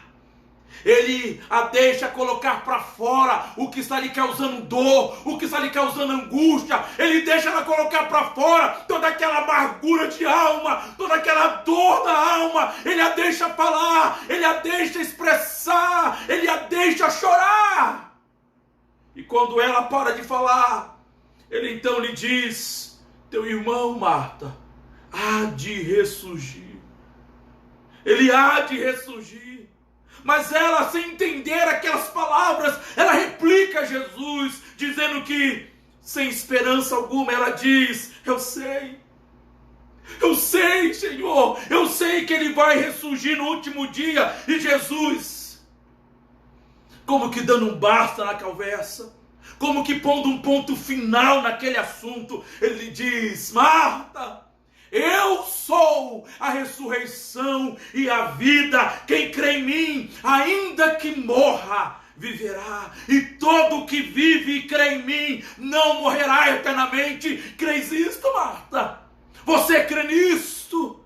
Ele a deixa colocar para fora o que está lhe causando dor, o que está lhe causando angústia. Ele deixa ela colocar para fora toda aquela amargura de alma, toda aquela dor da alma. Ele a deixa falar, ele a deixa expressar, ele a deixa chorar. E quando ela para de falar, ele então lhe diz: teu irmão, Marta, há de ressurgir. ele há de ressurgir. Mas ela, sem entender aquelas palavras, ela replica a Jesus, dizendo que, sem esperança alguma, ela diz: eu sei, Senhor, eu sei que ele vai ressurgir no último dia. E Jesus, como que dando um basta na conversa, como que pondo um ponto final naquele assunto, ele diz: Marta, eu sou a ressurreição e a vida. Quem crê em mim, ainda que morra, viverá. E todo que vive e crê em mim não morrerá eternamente. Crês isto, Marta? Você crê nisto?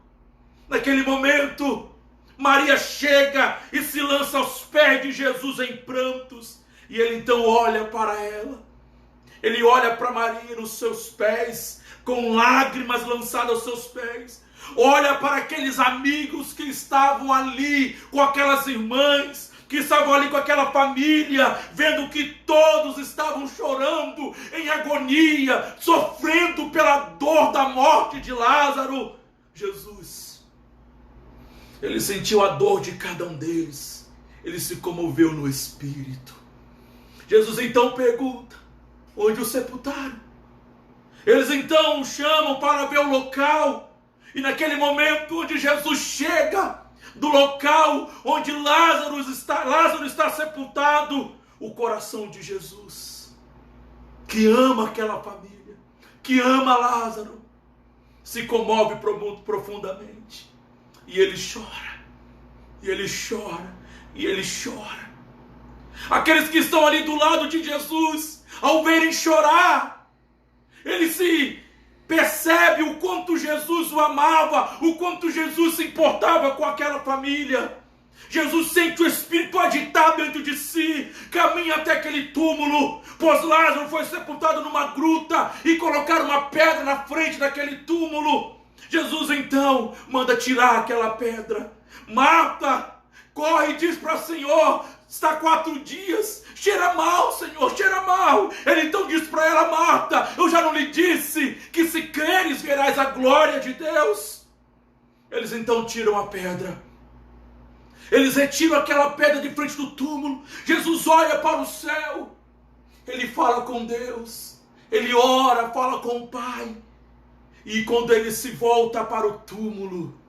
Naquele momento, Maria chega e se lança aos pés de Jesus em prantos. E ele então olha para ela. Ele olha para Maria nos seus pés, com lágrimas lançadas aos seus pés. Olha para aqueles amigos que estavam ali, com aquelas irmãs, que estavam ali com aquela família, vendo que todos estavam chorando em agonia, sofrendo pela dor da morte de Lázaro. Jesus, ele sentiu a dor de cada um deles, ele se comoveu no espírito. Jesus então pergunta: onde o sepultaram? Eles então o chamam para ver o local, e naquele momento onde Jesus chega do local onde Lázaro está sepultado, o coração de Jesus, que ama aquela família, que ama Lázaro, se comove profundamente, e ele chora, e ele chora, e ele chora. Aqueles que estão ali do lado de Jesus, ao verem chorar, ele se percebe o quanto Jesus o amava, o quanto Jesus se importava com aquela família. Jesus sente o espírito agitado dentro de si, caminha até aquele túmulo, pois Lázaro foi sepultado numa gruta e colocaram uma pedra na frente daquele túmulo. Jesus então manda tirar aquela pedra. Marta corre e diz para o Senhor: está 4 dias, cheira mal, Senhor, cheira mal. Ele então diz para ela: Marta, eu já não lhe disse que se creres verás a glória de Deus? Eles então tiram a pedra. Eles retiram aquela pedra de frente do túmulo. Jesus olha para o céu. Ele fala com Deus. Ele ora, fala com o Pai. E quando ele se volta para o túmulo,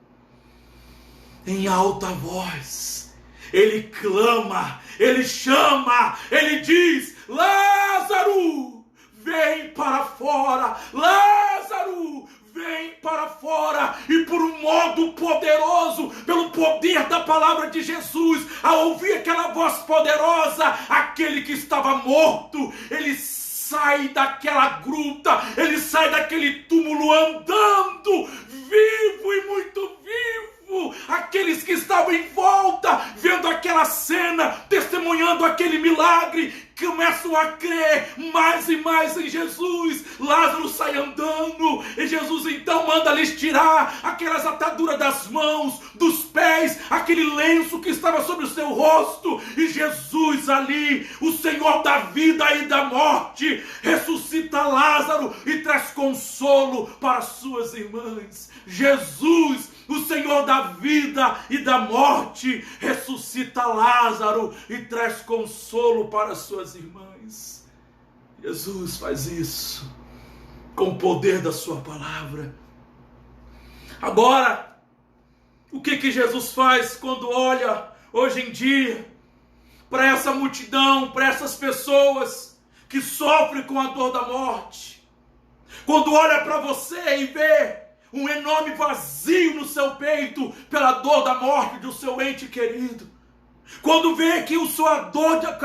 em alta voz, ele clama, ele chama, ele diz: Lázaro, vem para fora. Lázaro, vem para fora. E por um modo poderoso, pelo poder da palavra de Jesus, ao ouvir aquela voz poderosa, aquele que estava morto, ele sai daquela gruta, ele sai daquele túmulo andando, vivo e muito vivo. Aqueles que estavam em volta, vendo aquela cena, testemunhando aquele milagre, começam a crer mais e mais em Jesus. Lázaro sai andando, e Jesus então manda lhes tirar aquelas ataduras das mãos, dos pés, aquele lenço que estava sobre o seu rosto, e Jesus ali, o Senhor da vida e da morte, ressuscita Lázaro e traz consolo para suas irmãs. Jesus, o Senhor da vida e da morte, ressuscita Lázaro e traz consolo para suas irmãs. Jesus faz isso com o poder da sua palavra. Agora, o que Jesus faz quando olha hoje em dia para essa multidão, para essas pessoas que sofrem com a dor da morte? Quando olha para você e vê um enorme vazio no seu peito pela dor da morte do seu ente querido. Quando vê que a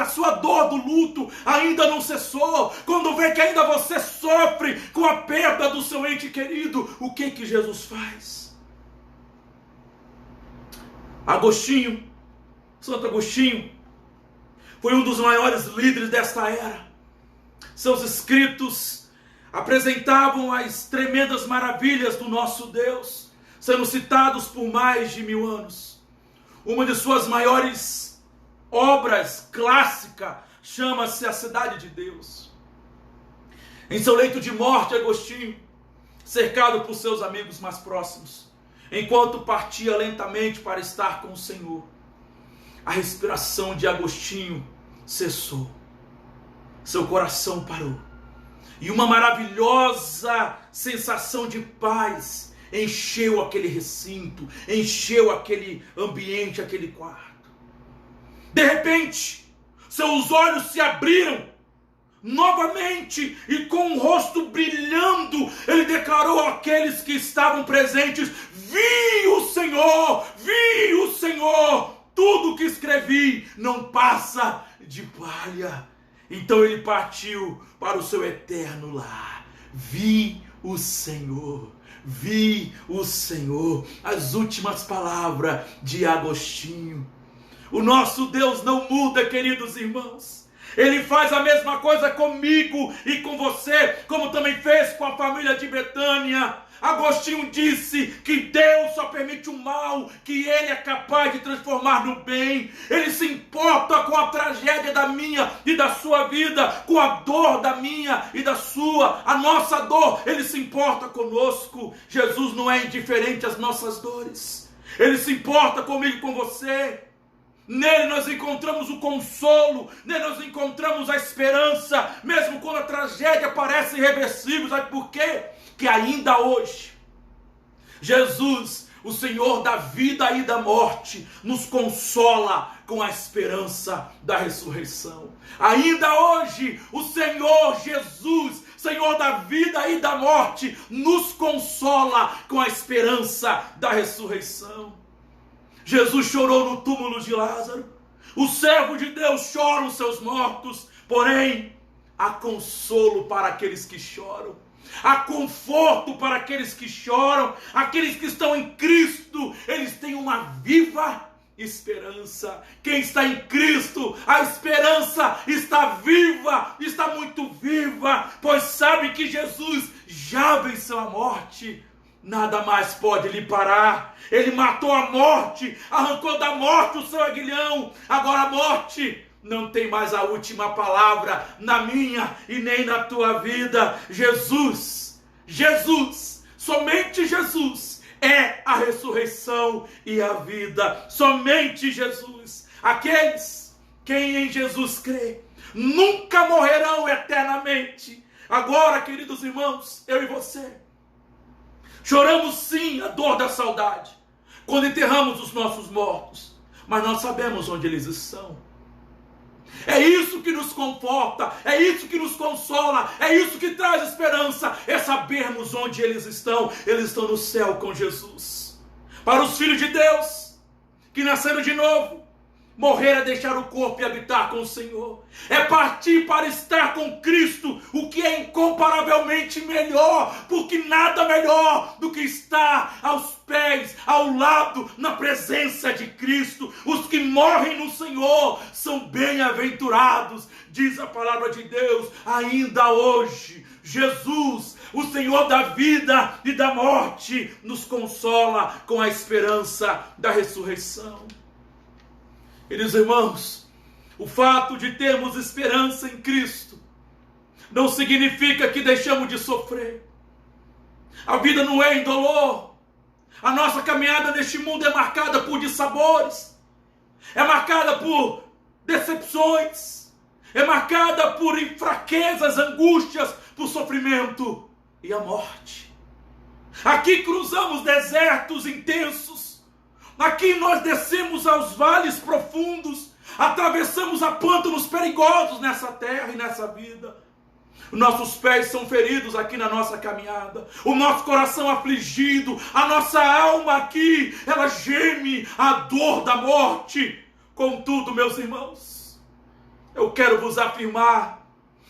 sua dor do luto ainda não cessou. Quando vê que ainda você sofre com a perda do seu ente querido. O que Jesus faz? Santo Agostinho, foi um dos maiores líderes desta era. Seus escritos apresentavam as tremendas maravilhas do nosso Deus, sendo citados por mais de 1000 anos. Uma de suas maiores obras clássica chama-se A Cidade de Deus. Em seu leito de morte, Agostinho, cercado por seus amigos mais próximos, enquanto partia lentamente para estar com o Senhor, a respiração de Agostinho cessou. Seu coração parou. E uma maravilhosa sensação de paz encheu aquele recinto, encheu aquele ambiente, aquele quarto. De repente, seus olhos se abriram novamente e com o rosto brilhando, ele declarou àqueles que estavam presentes: vi o Senhor, tudo que escrevi não passa de palha. Então ele partiu para o seu eterno lar. Vi o Senhor. As últimas palavras de Agostinho. O nosso Deus não muda, queridos irmãos. Ele faz a mesma coisa comigo e com você, como também fez com a família de Betânia. Agostinho disse que Deus só permite o mal que Ele é capaz de transformar no bem. Ele se importa com a tragédia da minha e da sua vida, com a dor da minha e da sua, a nossa dor. Ele se importa conosco. Jesus não é indiferente às nossas dores. Ele se importa comigo e com você. Nele nós encontramos o consolo, nele nós encontramos a esperança, mesmo quando a tragédia parece irreversível. Sabe por quê? Que ainda hoje, Jesus, o Senhor da vida e da morte, nos consola com a esperança da ressurreição. Ainda hoje, o Senhor Jesus, Senhor da vida e da morte, nos consola com a esperança da ressurreição. Jesus chorou no túmulo de Lázaro. Os servos de Deus choram os seus mortos. Porém, há consolo para aqueles que choram. Há conforto para aqueles que choram. Aqueles que estão em Cristo, eles têm uma viva esperança. Quem está em Cristo, a esperança está viva, está muito viva, pois sabe que Jesus já venceu a morte. Nada mais pode lhe parar. Ele matou a morte, arrancou da morte o seu aguilhão. Agora a morte não tem mais a última palavra na minha e nem na tua vida. Jesus, somente Jesus é a ressurreição e a vida. Somente Jesus. Aqueles quem em Jesus crê nunca morrerão eternamente. Agora, queridos irmãos, eu e você choramos sim a dor da saudade quando enterramos os nossos mortos, mas nós sabemos onde eles estão. É isso que nos conforta, é isso que nos consola, é isso que traz esperança, é sabermos onde eles estão. Eles estão no céu com Jesus. Para os filhos de Deus que nasceram de novo, morrer é deixar o corpo e habitar com o Senhor. É partir para estar com Cristo, o que é incomparavelmente melhor, porque nada melhor do que estar aos pés, ao lado, na presença de Cristo. Os que morrem no Senhor são bem-aventurados, diz a palavra de Deus. Ainda hoje, Jesus, o Senhor da vida e da morte, nos consola com a esperança da ressurreição. Queridos irmãos, o fato de termos esperança em Cristo não significa que deixamos de sofrer. A vida não é indolor. A nossa caminhada neste mundo é marcada por dissabores, é marcada por decepções, é marcada por fraquezas, angústias, por sofrimento e a morte. Aqui cruzamos desertos intensos. Aqui nós descemos aos vales profundos, atravessamos a pântanos perigosos nessa terra e nessa vida. Nossos pés são feridos aqui na nossa caminhada, o nosso coração afligido, a nossa alma aqui, ela geme a dor da morte. Contudo, meus irmãos, eu quero vos afirmar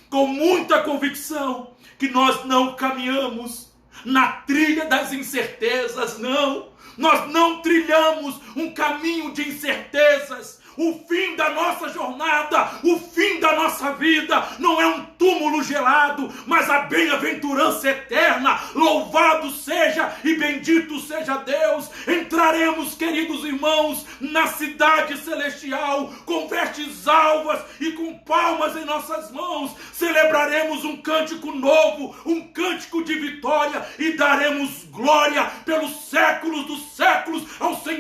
com muita convicção que nós não caminhamos na trilha das incertezas, não. Nós não trilhamos um caminho de incertezas. O fim da nossa jornada, o fim da nossa vida não é um túmulo gelado, mas a bem-aventurança eterna. Louvado seja e bendito seja Deus. Entraremos, queridos irmãos, na cidade celestial com vestes alvas e com palmas em nossas mãos. Celebraremos um cântico novo, um cântico de vitória, e daremos glória pelos séculos dos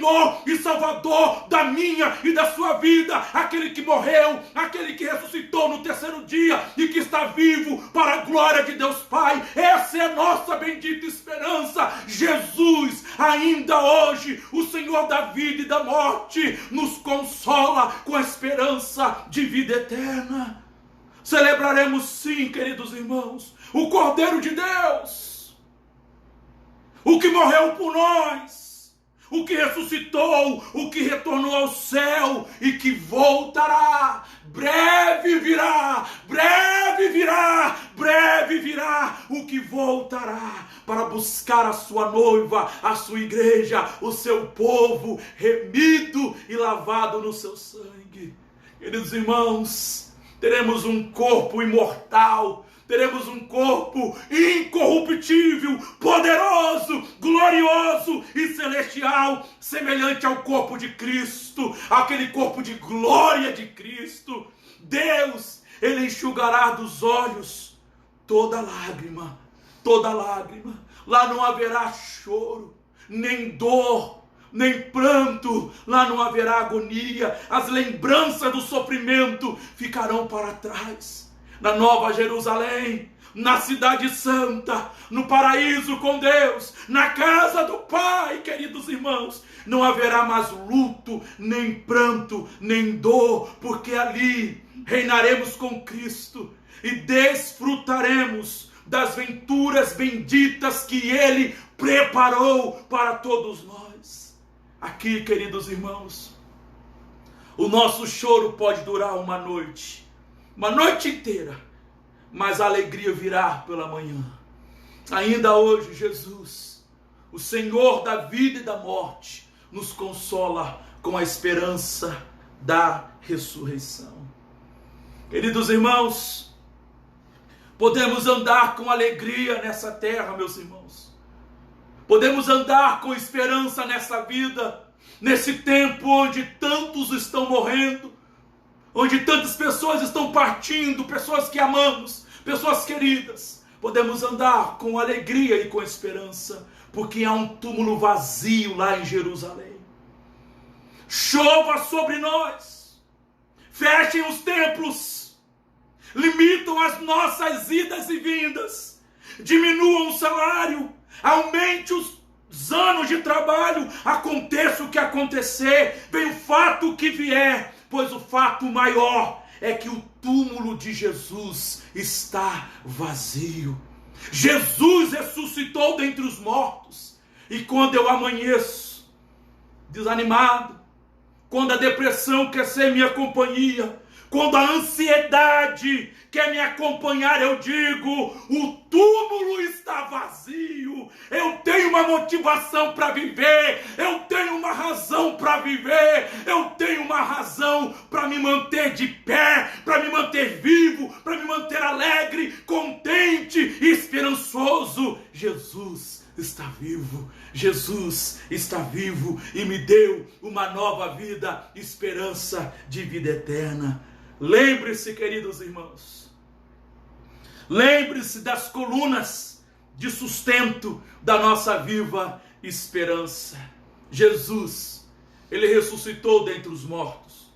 Senhor e Salvador da minha e da sua vida, aquele que morreu, aquele que ressuscitou no terceiro dia e que está vivo para a glória de Deus Pai. Essa é a nossa bendita esperança. Jesus, ainda hoje, o Senhor da vida e da morte, nos consola com a esperança de vida eterna. Celebraremos sim, queridos irmãos, o Cordeiro de Deus, o que morreu por nós, o que ressuscitou, o que retornou ao céu e que voltará. Breve virá, breve virá, breve virá o que voltará para buscar a sua noiva, a sua igreja, o seu povo remido e lavado no seu sangue. Queridos irmãos, teremos um corpo imortal, teremos um corpo incorruptível, poderoso, glorioso e celestial, semelhante ao corpo de Cristo, aquele corpo de glória de Cristo. Deus, Ele enxugará dos olhos toda lágrima, toda lágrima. Lá não haverá choro, nem dor, nem pranto, lá não haverá agonia. As lembranças do sofrimento ficarão para trás. Na Nova Jerusalém, na Cidade Santa, no paraíso com Deus, na casa do Pai, queridos irmãos, não haverá mais luto, nem pranto, nem dor, porque ali reinaremos com Cristo e desfrutaremos das venturas benditas que Ele preparou para todos nós. Aqui, queridos irmãos, o nosso choro pode durar uma noite inteira, mas a alegria virá pela manhã. Ainda hoje, Jesus, o Senhor da vida e da morte, nos consola com a esperança da ressurreição. Queridos irmãos, podemos andar com alegria nessa terra, meus irmãos. Podemos andar com esperança nessa vida, nesse tempo onde tantos estão morrendo, onde tantas pessoas estão partindo, pessoas que amamos, pessoas queridas. Podemos andar com alegria e com esperança, porque há um túmulo vazio lá em Jerusalém. Chova sobre nós, fechem os templos, limitam as nossas idas e vindas, diminuam o salário, aumente os anos de trabalho, aconteça o que acontecer, venha o fato que vier, pois o fato maior é que o túmulo de Jesus está vazio. Jesus ressuscitou dentre os mortos. E quando eu amanheço desanimado, quando a depressão quer ser minha companhia, quando a ansiedade quer me acompanhar, eu digo: o túmulo está vazio. Eu tenho uma motivação para viver, eu tenho uma razão para viver, eu tenho uma razão para me manter de pé, para me manter vivo, para me manter alegre, contente e esperançoso. Jesus está vivo, Jesus está vivo e me deu uma nova vida, esperança de vida eterna. Lembre-se, queridos irmãos, lembre-se das colunas de sustento da nossa viva esperança. Jesus, Ele ressuscitou dentre os mortos,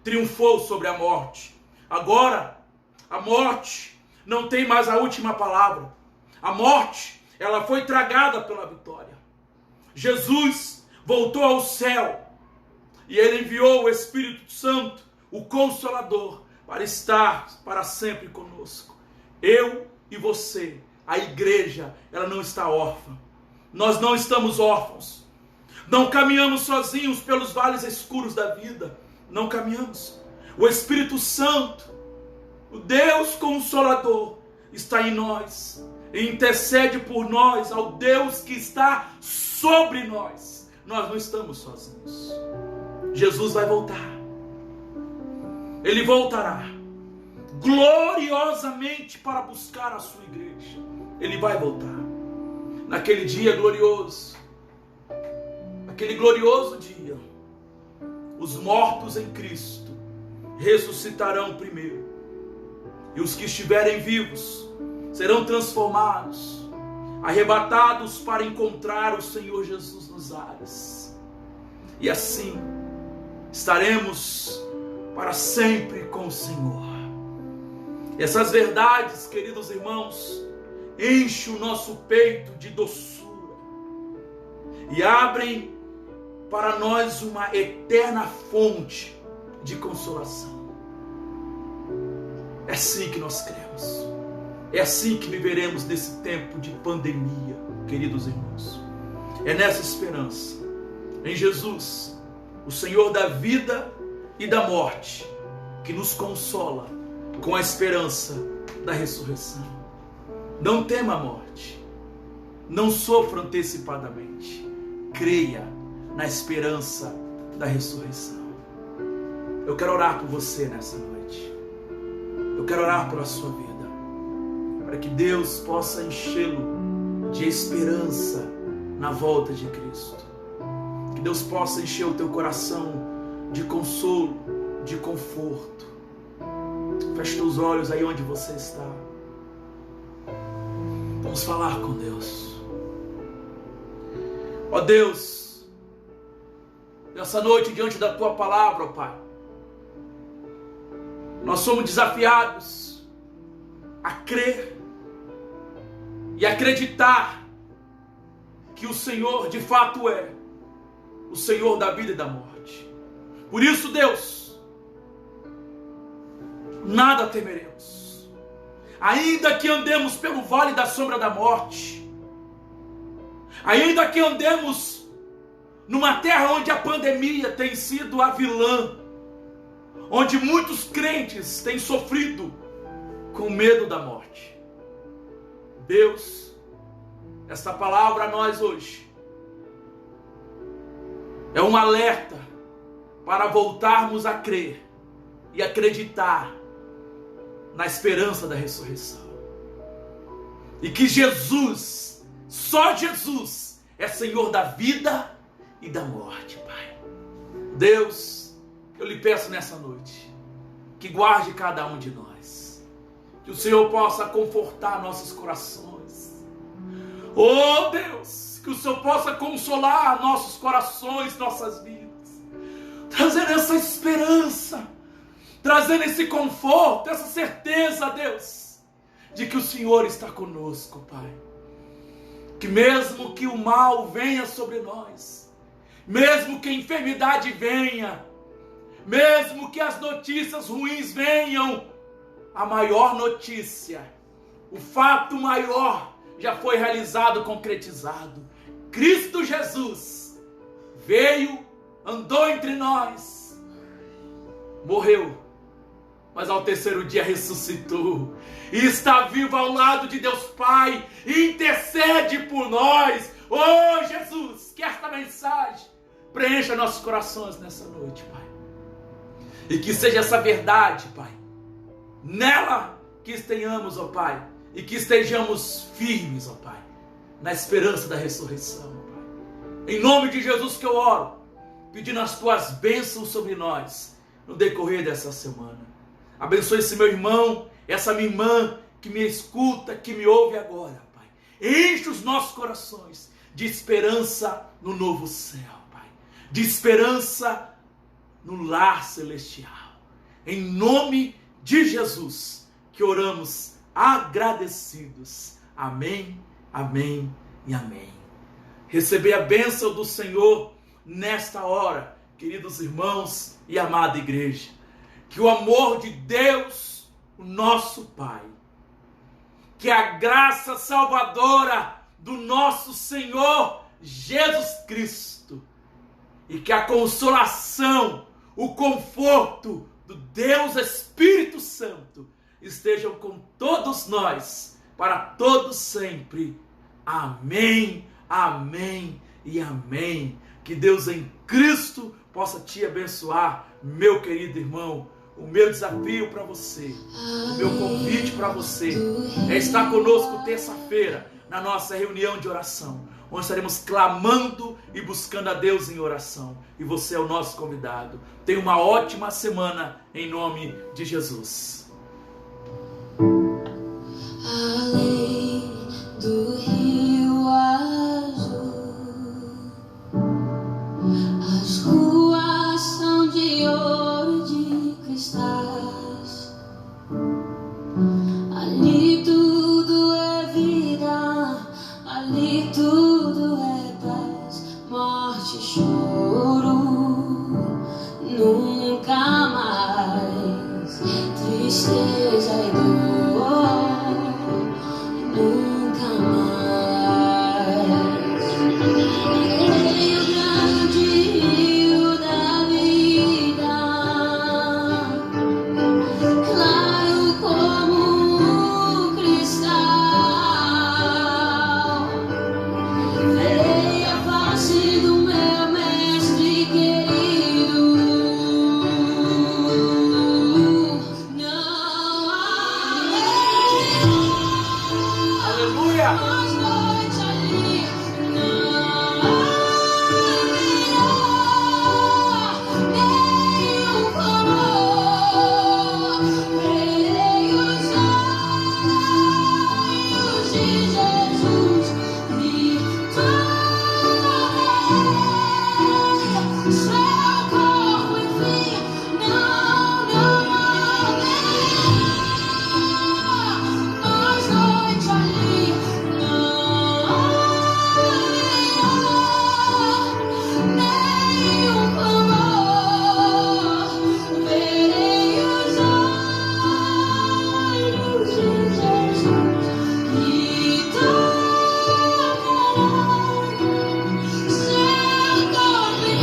triunfou sobre a morte. Agora, a morte não tem mais a última palavra. A morte, ela foi tragada pela vitória. Jesus voltou ao céu e Ele enviou o Espírito Santo, o Consolador, para estar para sempre conosco. Eu e você, a igreja, ela não está órfã. Nós não estamos órfãos. Não caminhamos sozinhos pelos vales escuros da vida. Não caminhamos. O Espírito Santo, o Deus Consolador, está em nós e intercede por nós ao Deus que está sobre nós. Nós não estamos sozinhos. Jesus vai voltar. Ele voltará gloriosamente para buscar a sua igreja. Ele vai voltar naquele dia glorioso, aquele glorioso dia. Os mortos em Cristo ressuscitarão primeiro, e os que estiverem vivos serão transformados, arrebatados para encontrar o Senhor Jesus nos ares. e assim estaremos para sempre com o Senhor. Essas verdades, queridos irmãos, enchem o nosso peito de doçura e abrem para nós uma eterna fonte de consolação. É assim que nós cremos. É assim que viveremos nesse tempo de pandemia, queridos irmãos. É nessa esperança, em Jesus, o Senhor da vida e da morte, que nos consola com a esperança da ressurreição. Não tema a morte, não sofra antecipadamente, creia na esperança da ressurreição. Eu quero orar por você nessa noite, eu quero orar pela sua vida, para que Deus possa enchê-lo de esperança na volta de Cristo, que Deus possa encher o teu coração de consolo, de conforto. Feche os olhos aí onde você está. Vamos falar com Deus. Ó Deus, nessa noite diante da Tua palavra, ó Pai, nós somos desafiados a crer e acreditar que o Senhor de fato é o Senhor da vida e da morte. Por isso, Deus, nada temeremos, ainda que andemos pelo vale da sombra da morte, ainda que andemos numa terra onde a pandemia tem sido a vilã, onde muitos crentes têm sofrido com medo da morte. Deus, esta palavra a nós hoje é um alerta para voltarmos a crer e acreditar na esperança da ressurreição. E que Jesus, só Jesus, é Senhor da vida e da morte, Pai. Deus, eu lhe peço nessa noite, que guarde cada um de nós, que o Senhor possa confortar nossos corações. Oh Deus, que o Senhor possa consolar nossos corações, nossas vidas, trazendo essa esperança, trazendo esse conforto, essa certeza, Deus, de que o Senhor está conosco, Pai. Que mesmo que o mal venha sobre nós, mesmo que a enfermidade venha, mesmo que as notícias ruins venham, a maior notícia, o fato maior já foi realizado, concretizado. Cristo Jesus veio, andou entre nós, morreu, mas ao terceiro dia ressuscitou e está vivo ao lado de Deus Pai e intercede por nós. Oh Jesus, que esta mensagem preencha nossos corações nessa noite, Pai, e que seja essa verdade, Pai, nela que estejamos, ó Pai, e que estejamos firmes, ó Pai, na esperança da ressurreição, Pai. Em nome de Jesus que eu oro, pedindo as Tuas bênçãos sobre nós no decorrer dessa semana. Abençoe esse meu irmão, essa minha irmã que me escuta, que me ouve agora, Pai. Enche os nossos corações de esperança no novo céu, Pai, de esperança no lar celestial. Em nome de Jesus que oramos agradecidos. Amém, amém e amém. Receber a bênção do Senhor nesta hora, queridos irmãos e amada igreja. Que o amor de Deus, o nosso Pai, que a graça salvadora do nosso Senhor Jesus Cristo e que a consolação, o conforto do Deus Espírito Santo estejam com todos nós, para todos sempre. Amém, amém e amém. Que Deus em Cristo possa te abençoar, meu querido irmão. O meu desafio para você, o meu convite para você é estar conosco terça-feira na nossa reunião de oração, onde estaremos clamando e buscando a Deus em oração. E você é o nosso convidado. Tenha uma ótima semana em nome de Jesus. Além do rio azul, as existe choro, nunca mais tristeza e dor, nunca mais. Veio o grande rio da vida, claro como cristal. Veio a face do meu mestre querido. Não há Aleluia! mais noite ali, não há nenhum clamor. Verei os olhos de Jesus e tornei seu corpo, enfim. Não há mais noite ali, não há nenhum clamor. Verei os olhos de Jesus e tornarei seu corpo em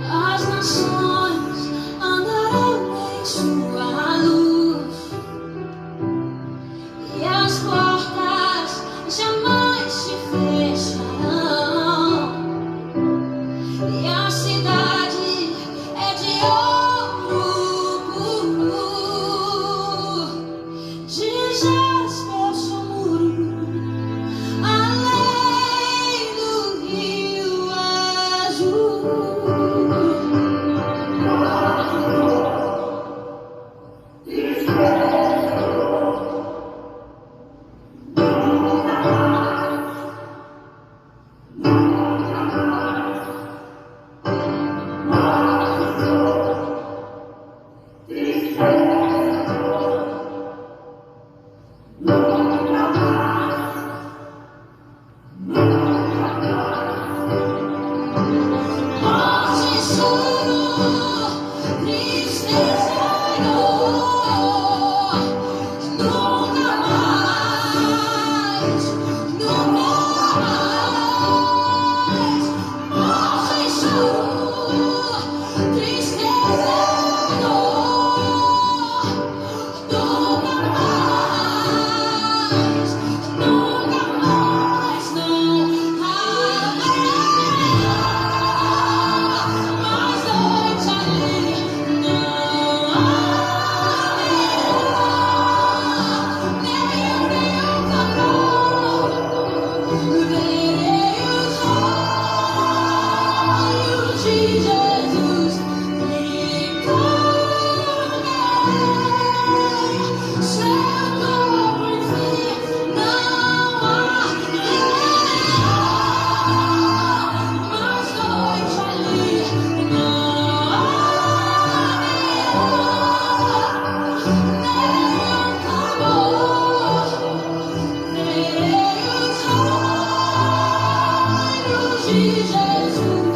As nações andarão em sua luz, e as portas jamais se fecharão, e a cidade é de ouro puro, de jaspe seu muro, além do rio azul. Morte, choro, tristeza e dor, nunca mais, nunca mais. Morte, choro, tristeza e dor, nunca mais, nunca mais. Não há mais noite ali, não há nenhum clamor. Verei os olhos de Jesus e tornarei seu corpo, enfim. Não há mais noite ali, não há nenhum clamor. Verei os olhos de Jesus.